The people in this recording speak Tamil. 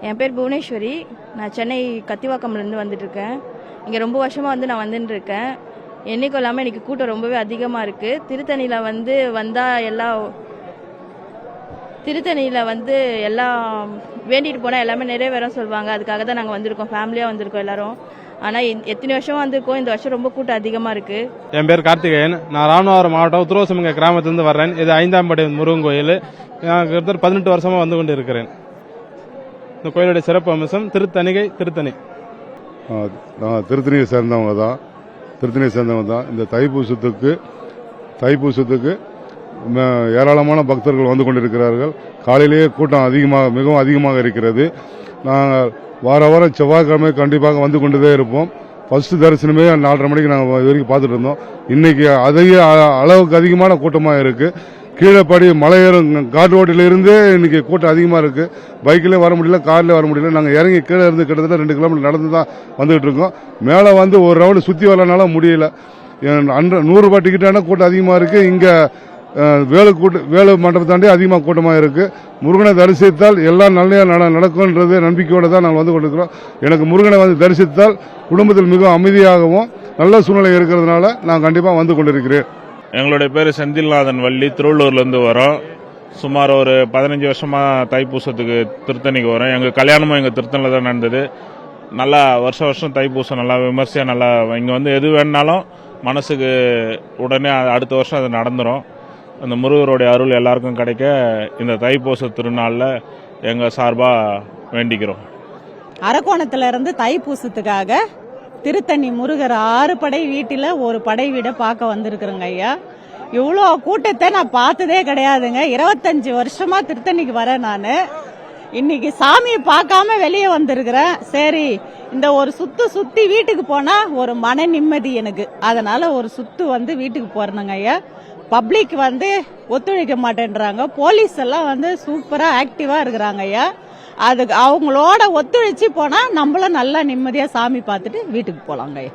என் பேர் புவனேஸ்வரி. நான் சென்னை கத்திவாக்கம்லேருந்து வந்துட்டுருக்கேன். இங்கே ரொம்ப வருஷமாக நான் வந்துட்டு இருக்கேன். என்னைக்கும் இல்லாமல் எனக்கு கூட்டம் ரொம்பவே அதிகமாக இருக்குது. திருத்தணியில் எல்லாம் வேண்டிட்டு போனால் எல்லாமே நிறைவேறும் சொல்லுவாங்க. அதுக்காக தான் நாங்கள் வந்திருக்கோம், ஃபேமிலியாக வந்திருக்கோம் எல்லாரும். ஆனால் எத்தனை வருஷமாக வந்திருக்கோம், இந்த வருஷம் ரொம்ப கூட்டம் அதிகமாக இருக்குது. என் பேர் கார்த்திகேயன். நான் ராமநாதபுரம் மாவட்டம் உத்திரோசமங்க கிராமத்திலிருந்து வர்றேன். இது 5ஆம் படி முருகன் கோயில். நான் கிட்டத்தட்ட 18 வருஷமாக வந்து கொண்டு இருக்கிறேன். இந்த கோயிலுடைய சிறப்பு அம்சம் திருத்தணி. நான் திருத்தணியை சேர்ந்தவங்க தான். இந்த தைப்பூசத்துக்கு ஏராளமான பக்தர்கள் வந்து கொண்டிருக்கிறார்கள். காலையிலேயே கூட்டம் மிகவும் அதிகமாக இருக்கிறது. நாங்கள் வாரம் செவ்வாய்க்கிழமை கண்டிப்பாக வந்து கொண்டுதான் இருப்போம். ஃபர்ஸ்ட் தரிசனமே 4:30 மணிக்கு நாங்கள் வரைக்கும் பார்த்துட்டு இருந்தோம். இன்னைக்கு அளவுக்கு அதிகமான கூட்டமாக இருக்கு. கீழே மலையேறும் காட்டு ரோட்டிலிருந்து இன்னைக்கு கூட்டம் அதிகமாக இருக்கு. பைக்கிலே வர முடியல, கார்ல வர முடியல. நாங்கள் இறங்கி கீழே இருந்து கிட்டத்தட்ட 2 கிலோமீட்டர் நடந்து தான் வந்துகிட்டு இருக்கோம். மேலே ஒரு ரவுண்டு சுற்றி வரலனால முடியல. 100 ரூபாய் டிக்கெட்டான கூட்டம் அதிகமாக இருக்கு. இங்க வேலு மண்டபத்தை தாண்டி அதிகமாக கூட்டமாக இருக்கு. முருகனை தரிசித்தால் எல்லாம் நல்ல நடக்கும்ன்றது நம்பிக்கையோடு தான் நாங்கள் வந்து கொண்டிருக்கிறோம். எனக்கு முருகனை தரிசித்தால் குடும்பத்தில் மிகவும் அமைதியாகவும் நல்ல சூழ்நிலை இருக்கிறதுனால நான் கண்டிப்பாக வந்து கொண்டிருக்கிறேன். எங்களுடைய பேர் செந்தில்நாதன் வள்ளி. திருவள்ளூர்லேருந்து வரோம். சுமார் ஒரு 15 வருஷமா தைப்பூசத்துக்கு திருத்தணிக்கு வரோம். எங்கள் கல்யாணமும் எங்கள் திருத்தணியில் தான் நடந்தது. நல்லா வருஷம் தைப்பூசம் நல்லா விமர்சையாக நல்லா இங்கே எது வேணாலும் மனசுக்கு உடனே அடுத்த வருஷம் அது நடந்துடும். அந்த முருகருடைய அருள் எல்லாருக்கும் கிடைக்க இந்த தைப்பூச திருநாளில் எங்கள் சார்பாக வேண்டிக்கிறோம். அரக்கோணத்திலிருந்து தைப்பூசத்துக்காக திருத்தணி முருகர் 6 படை வீட்டில் ஒரு படை வீடை பார்க்க வந்திருக்கிறேங்க ஐயா. இவ்வளோ கூட்டத்தை நான் பார்த்ததே கிடையாதுங்க. 25 வருஷமா திருத்தணிக்கு வரேன் நான். இன்னைக்கு சாமியை பார்க்காம வெளியே வந்திருக்கிறேன். சரி, இந்த ஒரு சுத்தி வீட்டுக்கு போனா ஒரு மன நிம்மதி எனக்கு. அதனால ஒரு வீட்டுக்கு போறேனுங்க ஐயா. பப்ளிக் ஒத்துழைக்க மாட்டேன்றாங்க. போலீஸ் எல்லாம் சூப்பரா ஆக்டிவா இருக்கிறாங்க ஐயா. அதுக்கு அவங்களோட ஒத்துழைச்சி போனா நம்மளும் நல்லா நிம்மதியா சாமி பார்த்துட்டு வீட்டுக்கு போலாங்க ஐயா.